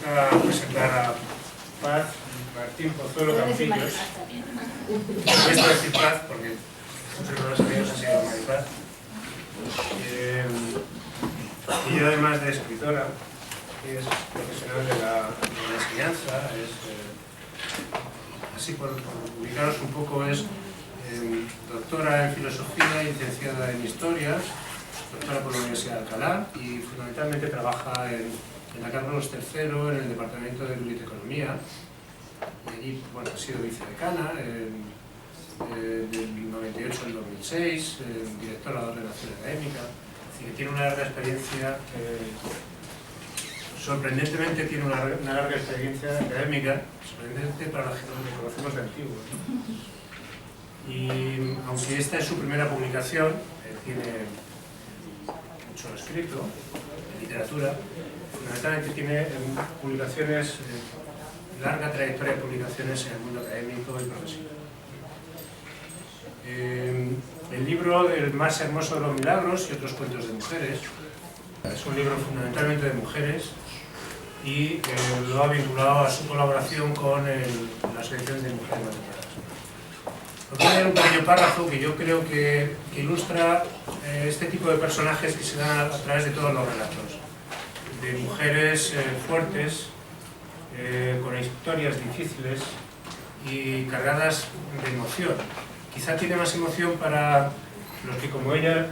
toca presentar a Paz Martín Pozuelo Campillos. Esto decir Paz porque muchos de los amigos han sido Maripaz. Y yo, además de escritora, es profesional de la enseñanza, así por ubicaros un poco, es doctora en filosofía y licenciada en historia, doctora por la Universidad de Alcalá y fundamentalmente trabaja en la Carlos III, en el Departamento de Politeconomía. Y allí, bueno, ha sido vicedecana del 98 al 2006, directora de Ordenación Académica, así que tiene una larga experiencia, sorprendentemente tiene una larga experiencia académica, sorprendente para la gente que conocemos de antiguo. Y aunque esta es su primera publicación, tiene mucho escrito, en literatura, fundamentalmente tiene publicaciones, larga trayectoria de publicaciones en el mundo académico y profesional. El libro El más hermoso de los milagros y otros cuentos de mujeres es un libro fundamentalmente de mujeres y lo ha vinculado a su colaboración con la Asociación de Mujeres Matrimoniales. Os voy a leer un pequeño párrafo que yo creo que ilustra este tipo de personajes que se dan a través de todos los relatos, de mujeres fuertes, con historias difíciles y cargadas de emoción. Quizá tiene más emoción para los que, como ella,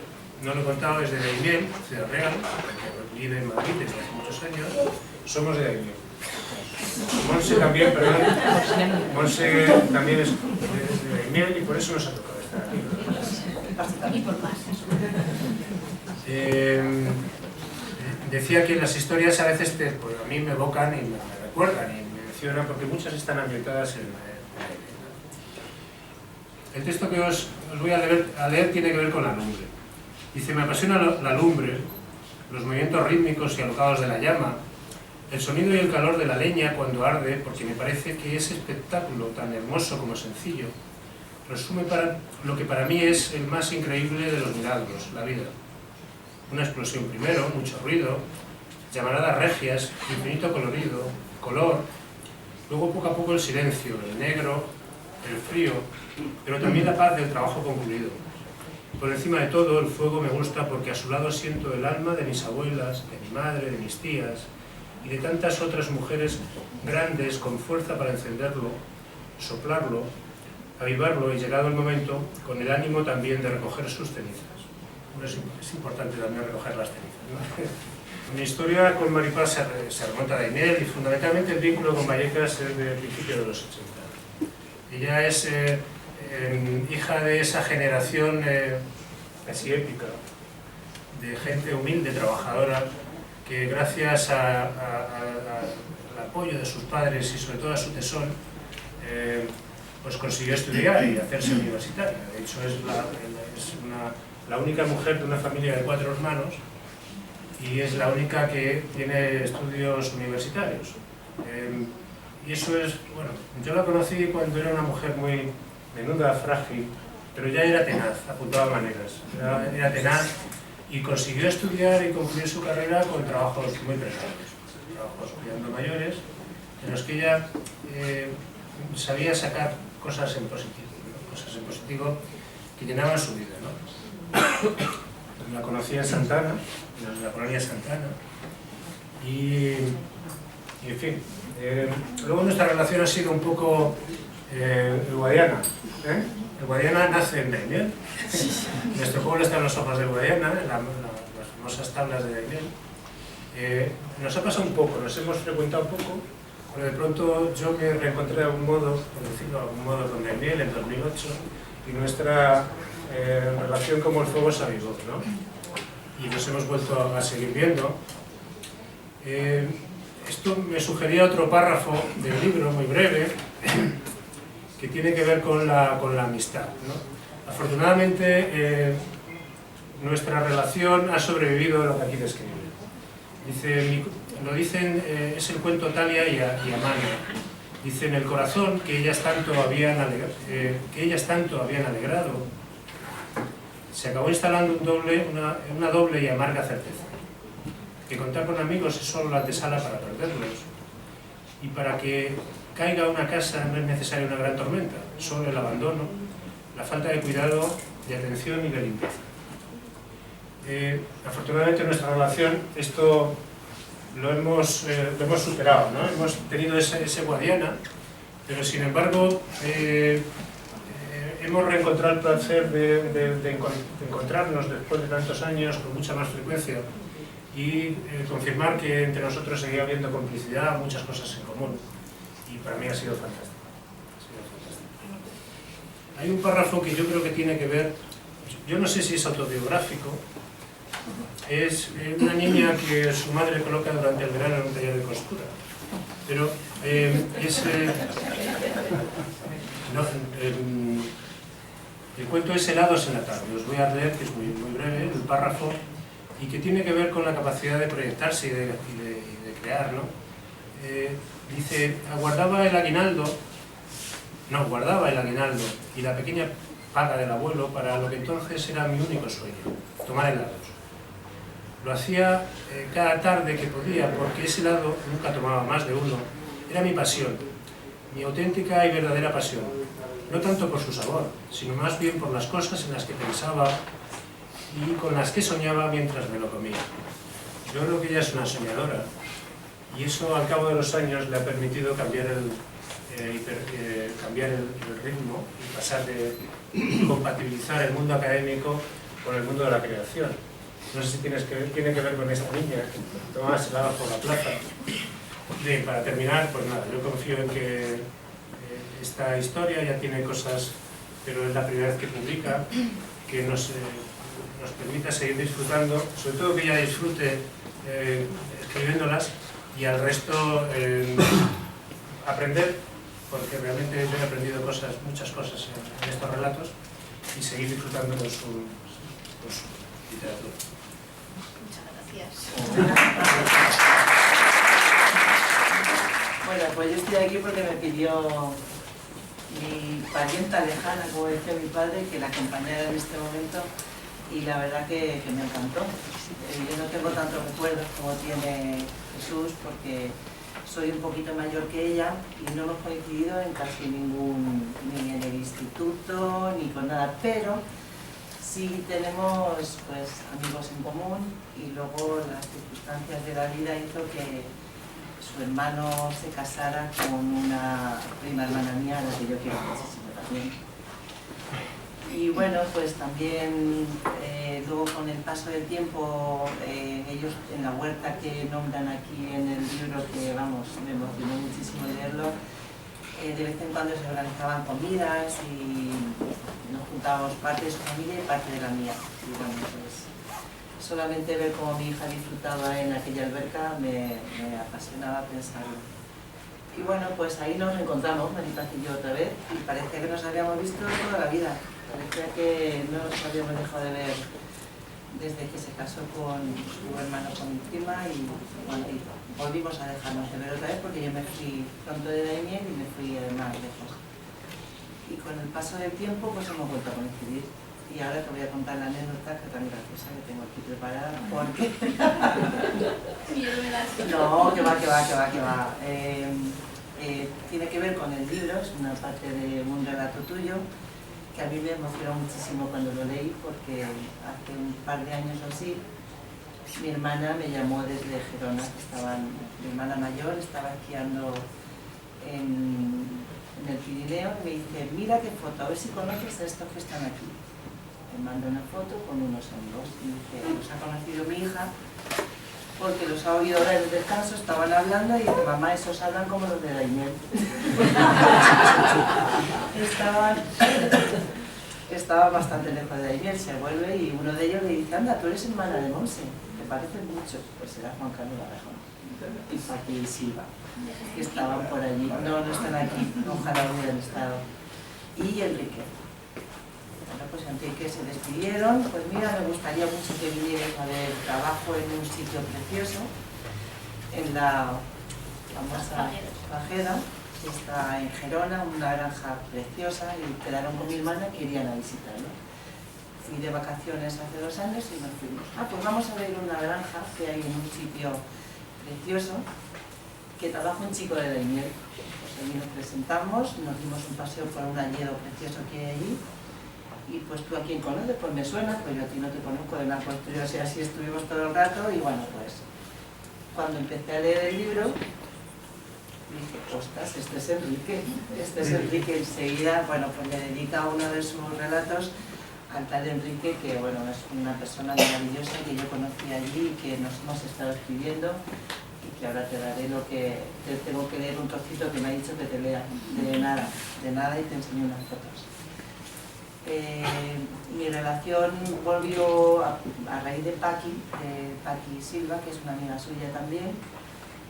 no lo he contado, es de Daimiel, Ciudad Real, que vive en Madrid desde hace muchos años. Somos de Daimiel. Monse también, perdón. Monse también es de Daimiel y por eso nos ha tocado estar aquí. Y por más. Decía que las historias a veces pues, a mí me evocan y me recuerdan y me mencionan porque muchas están ambientadas en el texto que os voy a leer tiene que ver con la lumbre. Dice: me apasiona la lumbre, los movimientos rítmicos y alocados de la llama, el sonido y el calor de la leña cuando arde, porque me parece que ese espectáculo tan hermoso como sencillo resume lo que para mí es el más increíble de los milagros, la vida. Una explosión primero, mucho ruido, llamaradas regias, infinito color, luego poco a poco el silencio, el negro, el frío, pero también la paz del trabajo concluido. Por encima de todo, el fuego me gusta porque a su lado siento el alma de mis abuelas, de mi madre, de mis tías y de tantas otras mujeres grandes con fuerza para encenderlo, soplarlo, avivarlo y, llegado el momento, con el ánimo también de recoger sus cenizas. Es importante también recoger las cenizas, ¿no? Mi historia con Maripaz se remonta a Daimiel y fundamentalmente el vínculo con Vallecas es del principio de los 80. Ella es hija de esa generación casi épica, de gente humilde, trabajadora, que gracias al apoyo de sus padres y sobre todo a su tesón, pues consiguió estudiar y hacerse universitaria. De hecho es la única mujer de una familia de 4 hermanos y es la única que tiene estudios universitarios. Y eso es, bueno, yo la conocí cuando era una mujer muy menuda, frágil, pero ya era tenaz, apuntaba maneras, era tenaz y consiguió estudiar y concluir su carrera con trabajos muy precarios, trabajos cuidando mayores, en los que ella sabía sacar cosas en positivo, ¿no? Cosas en positivo que llenaban su vida, ¿no? La conocí en Santana, en la colonia Santana, y en fin. Luego nuestra relación ha sido un poco guadiana. El Guadiana nace en Daimiel. Nuestro pueblo está en los ojos del Guadiana, en las famosas tablas de Daimiel. Nos ha pasado un poco, nos hemos frecuentado un poco, pero de pronto yo me reencontré de algún modo, por decirlo de algún modo, con Daimiel en 2008 y nuestra relación como el fuego se avivó, ¿no? Y nos hemos vuelto a seguir viendo. Esto me sugería otro párrafo del libro, muy breve, que tiene que ver con la amistad, ¿no? Afortunadamente, nuestra relación ha sobrevivido a lo que aquí describe. Dice, lo dicen, es el cuento Talia y Amana. Dice: en el corazón que ellas tanto habían alegrado, se acabó instalando una doble y amarga certeza. Que contar con amigos es solo la antesala para perderlos, y para que caiga una casa no es necesaria una gran tormenta, solo el abandono, la falta de cuidado, de atención y de limpieza. Afortunadamente en nuestra relación esto lo hemos superado, ¿no? Hemos tenido ese Guadiana, pero sin embargo hemos reencontrado el placer de encontrarnos después de tantos años con mucha más frecuencia y confirmar que entre nosotros seguía habiendo complicidad, muchas cosas en común, y para mí ha sido fantástico. Hay un párrafo que yo creo que tiene que ver, yo no sé si es autobiográfico, es una niña que su madre coloca durante el verano en un taller de costura, pero el cuento es Helados en la tarde. Os voy a leer, que es muy breve, el párrafo, y que tiene que ver con la capacidad de proyectarse y de crear, ¿no? Dice, guardaba el aguinaldo y la pequeña paga del abuelo para lo que entonces era mi único sueño, tomar helados. Lo hacía cada tarde que podía, porque ese helado, nunca tomaba más de uno, era mi pasión, mi auténtica y verdadera pasión. No tanto por su sabor, sino más bien por las cosas en las que pensaba y con las que soñaba mientras me lo comía. Yo creo que ella es una soñadora, y eso al cabo de los años le ha permitido cambiar el ritmo y pasar de compatibilizar el mundo académico con el mundo de la creación. No sé si tiene que ver con esta niña que tomaba helados por la plaza. Bien, para terminar, pues nada, yo confío en que esta historia ya tiene cosas, pero es la primera vez que publica, que nos permita seguir disfrutando, sobre todo que ella disfrute escribiéndolas, y al resto aprender, porque realmente yo he aprendido muchas cosas en estos relatos, y seguir disfrutando con su literatura. Muchas gracias. Bueno, pues yo estoy aquí porque me pidió mi parienta lejana, como decía mi padre, que la acompañara en este momento, y la verdad que me encantó. Yo no tengo tantos recuerdos como tiene Jesús, porque soy un poquito mayor que ella y no hemos coincidido en casi ni en el instituto, ni con nada, pero sí tenemos pues amigos en común, y luego las circunstancias de la vida hizo que su hermano se casara con una prima hermana mía, a la que yo quiero muchísimo también. Y bueno, pues también luego con el paso del tiempo, ellos en la huerta que nombran aquí en el libro, que vamos, me emocionó muchísimo leerlo, de vez en cuando se organizaban comidas y nos juntábamos parte de su familia y parte de la mía. Y bueno, pues solamente ver cómo mi hija disfrutaba en aquella alberca me apasionaba pensarlo. Y bueno, pues ahí nos reencontramos, Maripaz y yo, otra vez, y parecía que nos habíamos visto toda la vida. Parecía que no nos habíamos dejado de ver desde que se casó con su hermano, con mi prima, y bueno, y volvimos a dejarnos de ver otra vez porque yo me fui pronto de Daimiel y me fui además lejos. Y con el paso del tiempo pues hemos vuelto a coincidir. Y ahora te voy a contar la anécdota que tan graciosa que tengo aquí preparada, porque... No, que va. Tiene que ver con el libro, es una parte de un relato tuyo, que a mí me emocionó muchísimo cuando lo leí, porque hace un par de años o así, mi hermana me llamó desde Gerona, mi hermana mayor estaba esquiando en el Pirineo, y me dice, mira qué foto, a ver si conoces a estos que están aquí. Me mandó una foto con unos amigos y dice, los ha conocido mi hija porque los ha oído ahora en el descanso, estaban hablando y dice, mamá, esos hablan como los de Daimiel. Estaban bastante lejos de Daimiel, se vuelve y uno de ellos le dice, anda, tú eres hermana de Monse, te parecen mucho. Pues era Juan Carlos Arajón y Paqui y Silva, que estaban por allí. No están aquí, ojalá hubieran estado. Y Enrique. Bueno, pues Enrique se despidieron, pues mira, me gustaría mucho que vinierais a ver trabajo en un sitio precioso, en la famosa Bajeda, que está en Gerona, una granja preciosa, y quedaron con mi hermana que irían a visitarlo. Fui de vacaciones hace 2 años y nos fuimos. Pues vamos a ver una granja que hay en un sitio precioso, que trabaja un chico de Daimiel. Pues allí nos presentamos, nos dimos un paseo por un alledo precioso que hay allí. Y pues tú a quién conoces, pues me suena, pues yo a ti no te conozco de nada, pues tú y yo así estuvimos todo el rato y bueno, pues cuando empecé a leer el libro dije, ostras, este es Enrique, enseguida, bueno, pues le dedica uno de sus relatos al tal Enrique, que bueno, es una persona maravillosa que yo conocí allí y que nos hemos estado escribiendo y que ahora te daré lo que, te tengo que leer un trocito que me ha dicho que te lea, de nada y te enseño unas fotos. Mi relación volvió a raíz de Paqui Silva, que es una amiga suya también.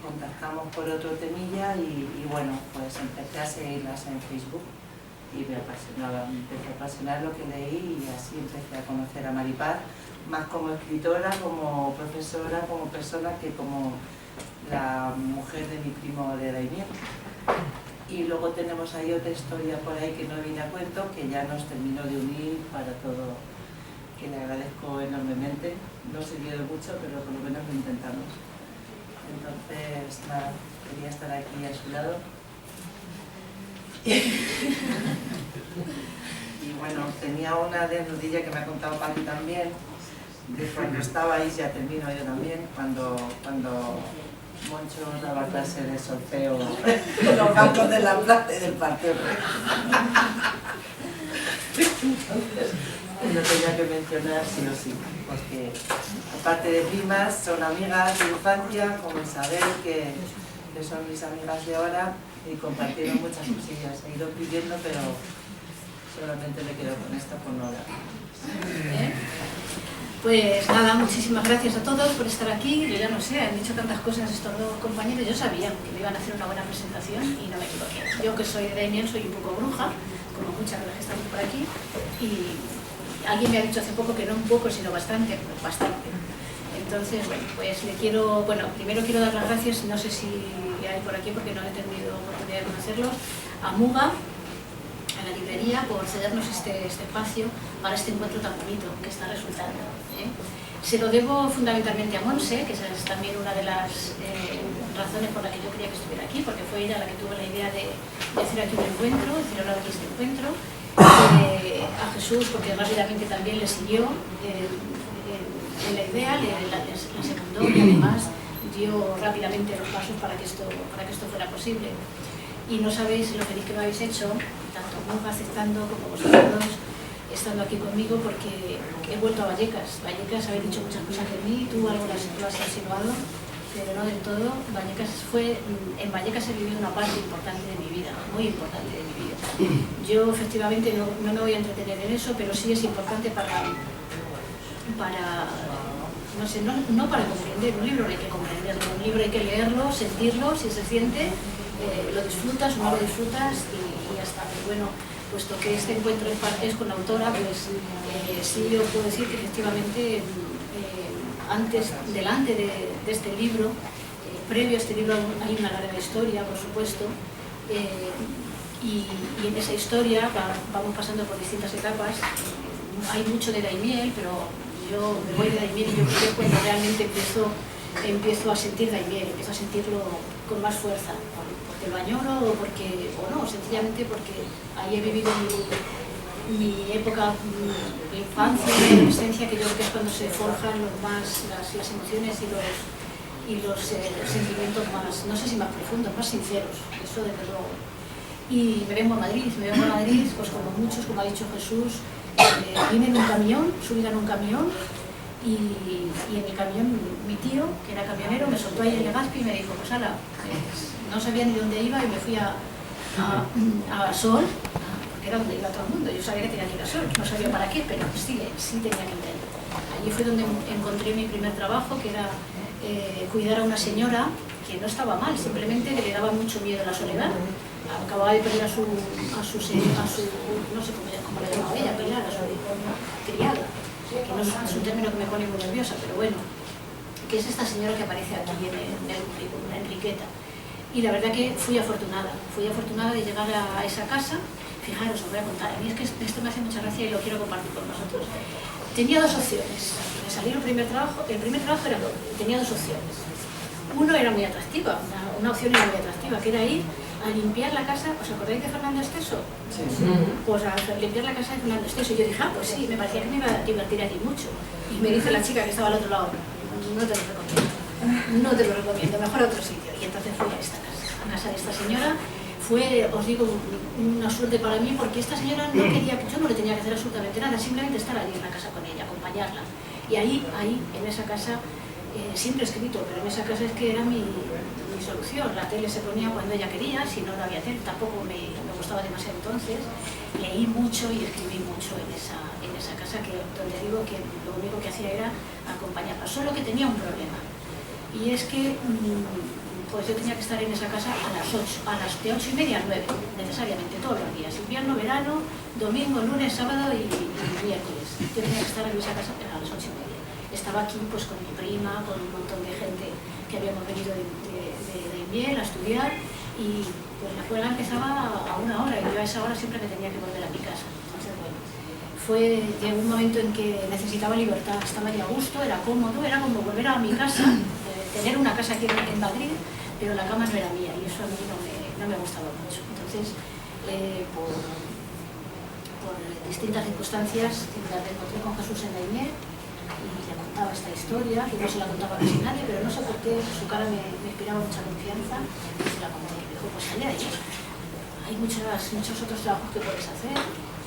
Contactamos por otro temilla y bueno, pues empecé a seguirlas en Facebook y me empecé a apasionar lo que leí y así empecé a conocer a Maripaz, más como escritora, como profesora, como persona, que como la mujer de mi primo de Daimiel. Y luego tenemos ahí otra historia por ahí que no viene a cuento, que ya nos terminó de unir para todo, que le agradezco enormemente. No se dio de mucho, pero por lo menos lo intentamos. Entonces, nada, quería estar aquí a su lado. Y bueno, tenía una desnudilla que me ha contado Paqui también, de cuando estaba ahí, ya termino yo también, cuando Moncho daba clase de solfeo en los bancos de la plaza y del parterre. Entonces, lo tenía que mencionar sí o sí, porque aparte de primas, son amigas de infancia, como Isabel, que son mis amigas de ahora, y compartieron muchas cosillas. He ido pidiendo, pero solamente me quedo con esto por no hablar. Pues nada, muchísimas gracias a todos por estar aquí. Yo ya no sé, han dicho tantas cosas estos dos compañeros. Yo sabía que me iban a hacer una buena presentación y no me equivoqué. Yo, que soy de Daimiel, soy un poco bruja, como muchas de las que estamos por aquí, y alguien me ha dicho hace poco que no un poco, sino bastante, pues bastante. Entonces, bueno, pues le quiero, primero quiero dar las gracias, no sé si hay por aquí porque no he tenido oportunidad de conocerlos, a Muga, a la librería, por cedernos este espacio para este encuentro tan bonito que está resultando. Se lo debo fundamentalmente a Monse, que es también una de las razones por las que yo quería que estuviera aquí, porque fue ella la que tuvo la idea de hacer aquí un encuentro, de celebrar aquí este encuentro, a Jesús, porque rápidamente también le siguió en la idea, la secundó y además dio rápidamente los pasos para que esto fuera posible. Y no sabéis lo feliz que me habéis hecho, tanto Monja aceptando como vosotros estando aquí conmigo, porque he vuelto a Vallecas. Vallecas habéis dicho muchas cosas de mí, tú algo lo has insinuado, pero no del todo. En Vallecas he vivido una parte importante de mi vida, muy importante de mi vida. Yo efectivamente no me voy a entretener en eso, pero sí es importante para no sé, no para comprender. Un libro no hay que comprenderlo, un libro hay que leerlo, sentirlo, si se siente, lo disfrutas o no lo disfrutas y ya está. Pero bueno, puesto que este encuentro es con la autora, pues sí yo puedo decir que efectivamente delante de este libro, previo a este libro hay una larga historia, por supuesto, y en esa historia vamos pasando por distintas etapas. Hay mucho de Daimiel, pero yo me voy de Daimiel y yo creo que cuando realmente empiezo a sentir Daimiel, empiezo a sentirlo con más fuerza, porque lo añoro o no, sencillamente porque ahí he vivido mi época, mi infancia, mi adolescencia, que yo creo que es cuando se forjan las emociones y los sentimientos más, no sé si más profundos, más sinceros, eso desde luego. Y me vengo a Madrid, pues como muchos, como ha dicho Jesús, vine en un camión, subida en un camión, y en el camión mi tío, que era camionero, me soltó ahí en Legazpi y me dijo, pues ala, no sabía ni dónde iba y me fui a Sol, porque era donde iba todo el mundo. Yo sabía que tenía que ir a Sol, no sabía para qué, pero sí tenía que ir. Allí fue donde encontré mi primer trabajo, que era cuidar a una señora que no estaba mal, simplemente que le daba mucho miedo a la soledad. Acababa de perder a su no sé cómo le llamaba ella, Pilar, a su criada, que no es un término que me pone muy nerviosa, pero bueno, que es esta señora que aparece aquí en el currículum, Enriqueta. Y la verdad que fui afortunada de llegar a esa casa. Fijaros, os voy a contar, a mí es que esto me hace mucha gracia y lo quiero compartir con vosotros. Tenía dos opciones, me salió el primer trabajo era doble, tenía dos opciones. Uno era muy atractiva, una opción era muy atractiva, que era ir a limpiar la casa. ¿Os acordáis de Fernando Esteso? Sí. Pues a limpiar la casa de Fernando Esteso. Y yo dije, pues sí, me parecía que me iba a divertir allí mucho. Y me dice la chica que estaba al otro lado, no te lo recomiendo, no te lo recomiendo, mejor a otro sitio. Y entonces fui a esta casa, a casa de esta señora. Fue, os digo, una suerte para mí, porque esta señora no quería, yo no le tenía que hacer absolutamente nada, simplemente estar allí en la casa con ella, acompañarla. Y ahí, en esa casa, siempre he escrito, pero en esa casa es que era mi solución. La tele se ponía cuando ella quería, si no, no había tele, tampoco me gustaba demasiado entonces. Leí mucho y escribí mucho en esa casa, donde digo que lo único que hacía era acompañarla, solo que tenía un problema. Y es que pues yo tenía que estar en esa casa a las 8, de 8:30 a 9, necesariamente, todos los días, invierno, verano, domingo, lunes, sábado y miércoles. Yo tenía que estar en esa casa a las 8:30. Estaba aquí pues con mi prima, con un montón de gente que habíamos venido de Miel a estudiar, y pues la escuela empezaba a 1 hora y yo a esa hora siempre me tenía que volver a mi casa. Entonces, bueno, llegó un momento en que necesitaba libertad, estaba ya a gusto, era cómodo, era como volver a mi casa, tener una casa aquí en Madrid, pero la cama no era mía y eso a mí no me gustaba mucho. Entonces, por distintas circunstancias, me encontré con Jesús en la Inés y le contaba esta historia, que no se la contaba casi nadie, pero no sé por qué, su cara me inspiraba mucha confianza, y se la conté. Y me dijo, pues sale ahí, hay muchos otros trabajos que puedes hacer.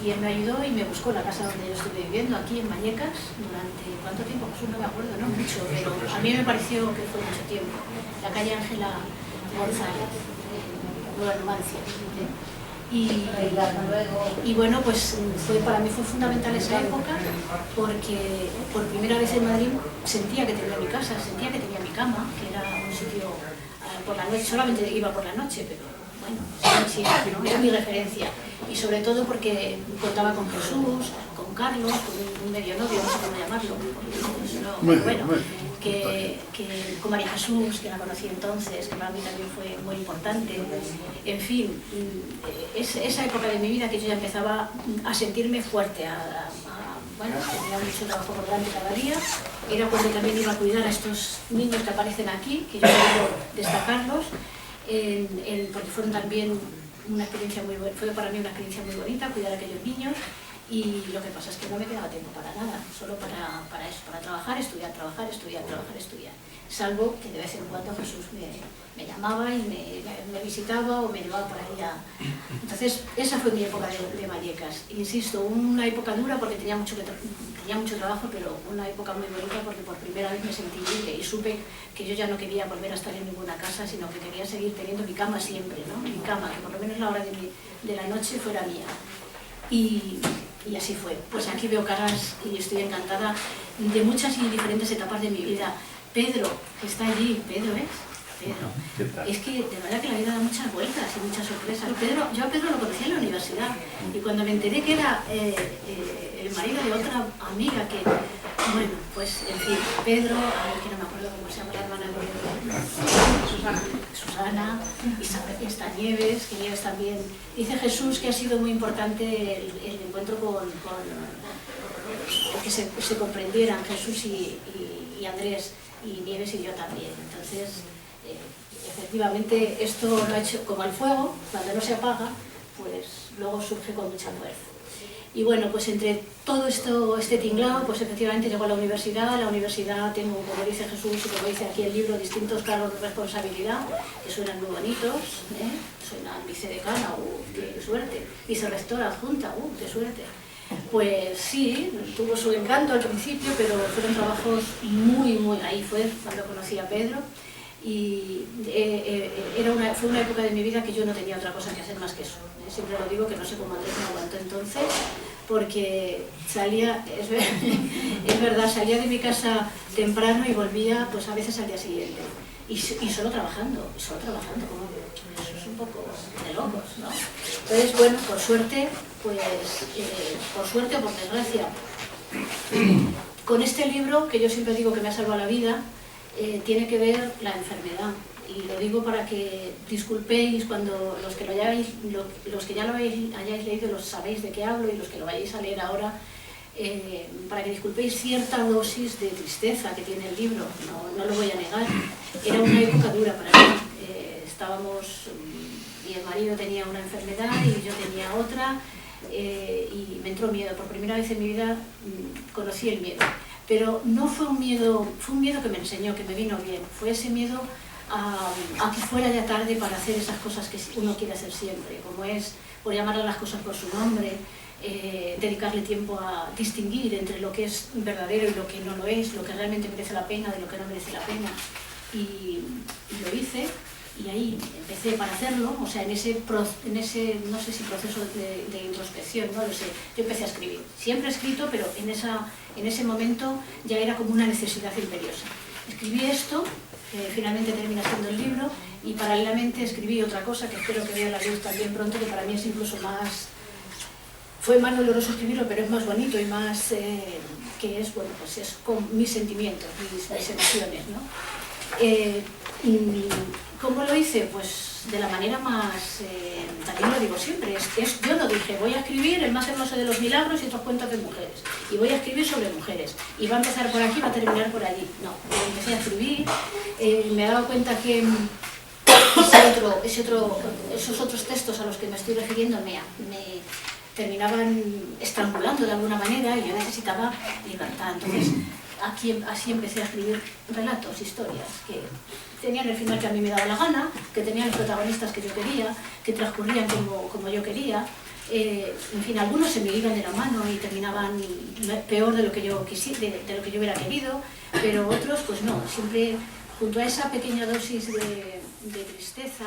Y él me ayudó y me buscó la casa donde yo estuve viviendo, aquí en Vallecas, durante, ¿cuánto tiempo? Pues no me acuerdo, no mucho, pero a mí me pareció que fue mucho tiempo. La calle Ángela González, Nueva Numancia. Y bueno, pues para mí fue fundamental esa época, porque por primera vez en Madrid sentía que tenía mi casa, sentía que tenía mi cama, que era un sitio por la noche, solamente iba por la noche, pero bueno, sí, ¿no? Era mi referencia. Y sobre todo porque contaba con Jesús, con Carlos, con un medio novio, no sé cómo llamarlo, con María Jesús, que la conocí entonces, que para mí también fue muy importante. En fin, esa época de mi vida que yo ya empezaba a sentirme fuerte, bueno, tenía mucho trabajo por delante cada día. Era cuando también iba a cuidar a estos niños que aparecen aquí, que yo quiero destacarlos, porque fueron también una experiencia fue para mí una experiencia muy bonita cuidar a aquellos niños. Y lo que pasa es que no me quedaba tiempo para nada, solo para eso, para trabajar, estudiar, salvo que de vez en cuando Jesús me llamaba y me visitaba o me llevaba por ahí Entonces, esa fue mi época de Vallecas. Insisto, una época dura porque tenía mucho trabajo, pero una época muy bonita porque por primera vez me sentí libre y supe que yo ya no quería volver a estar en ninguna casa, sino que quería seguir teniendo mi cama siempre, ¿no? Mi cama, que por lo menos la hora de la noche fuera mía. Y así fue. Pues aquí veo caras y estoy encantada de muchas y diferentes etapas de mi vida. Pedro, que está allí, Pedro es que de verdad que la vida da muchas vueltas y muchas sorpresas. Yo a Pedro lo conocí en la universidad y cuando me enteré que era el marido de otra amiga que, bueno, pues en fin, Pedro, que no me acuerdo cómo se llama la hermana de Susana, y está Nieves, que Nieves también. Dice Jesús que ha sido muy importante el encuentro con que se comprendieran Jesús y Andrés y Nieves y yo también. Entonces, efectivamente, esto lo ha hecho como el fuego, cuando no se apaga, pues luego surge con mucha fuerza. Y bueno, pues entre todo este tinglado, pues efectivamente llegó a la universidad. La universidad tengo, como dice Jesús y como dice aquí el libro, distintos cargos de responsabilidad que suenan muy bonitos, suenan vicedecana, qué suerte, vicerrectora adjunta, qué suerte. Pues sí, tuvo su encanto al principio, pero fueron trabajos muy, ahí fue cuando conocí a Pedro. Y fue una época de mi vida que yo no tenía otra cosa que hacer más que eso. Siempre lo digo, que no sé cómo Andrés me aguantó entonces, porque salía, es verdad, salía de mi casa temprano y volvía pues a veces al día siguiente. Y solo trabajando, como eso es un poco de locos, ¿no? Entonces, bueno, por suerte o por desgracia, con este libro, que yo siempre digo que me ha salvado la vida, tiene que ver la enfermedad. Y lo digo para que disculpéis cuando los que ya lo hayáis leído lo sabéis de qué hablo, y los que lo vayáis a leer ahora, para que disculpéis cierta dosis de tristeza que tiene el libro, no lo voy a negar. Era una época dura para mí. Mi marido tenía una enfermedad y yo tenía otra, y me entró miedo. Por primera vez en mi vida conocí el miedo. Pero no fue un miedo que me enseñó, que me vino bien. Fue ese miedo a que fuera ya tarde para hacer esas cosas que uno quiere hacer siempre, como es, por llamar a las cosas por su nombre, dedicarle tiempo a distinguir entre lo que es verdadero y lo que no lo es, lo que realmente merece la pena de lo que no merece la pena. Y lo hice, y ahí empecé para hacerlo, o sea, en ese no sé si proceso de introspección, no lo sé, yo empecé a escribir. Siempre he escrito, pero en ese momento ya era como una necesidad imperiosa. Escribí esto, finalmente termina siendo el libro, y paralelamente escribí otra cosa que espero que vea la luz también pronto, que para mí es incluso más... Fue más doloroso escribirlo, pero es más bonito y más... que es, bueno, pues es con mis sentimientos, mis emociones, ¿no? ¿Cómo lo hice? Pues de la manera más... también lo digo siempre, yo no dije, voy a escribir el más hermoso de los milagros y otros cuentos de mujeres, y voy a escribir sobre mujeres, y va a empezar por aquí, va a terminar por allí. No, empecé a escribir, me he dado cuenta que esos otros textos a los que me estoy refiriendo me terminaban estrangulando de alguna manera, y yo necesitaba libertad. Entonces, así empecé a escribir relatos, historias, que tenían el final que a mí me daba la gana, que tenían los protagonistas que yo quería, que transcurrían como yo quería. En fin, algunos se me iban de la mano y terminaban peor de lo que yo hubiera querido, pero otros, pues no, siempre junto a esa pequeña dosis de tristeza,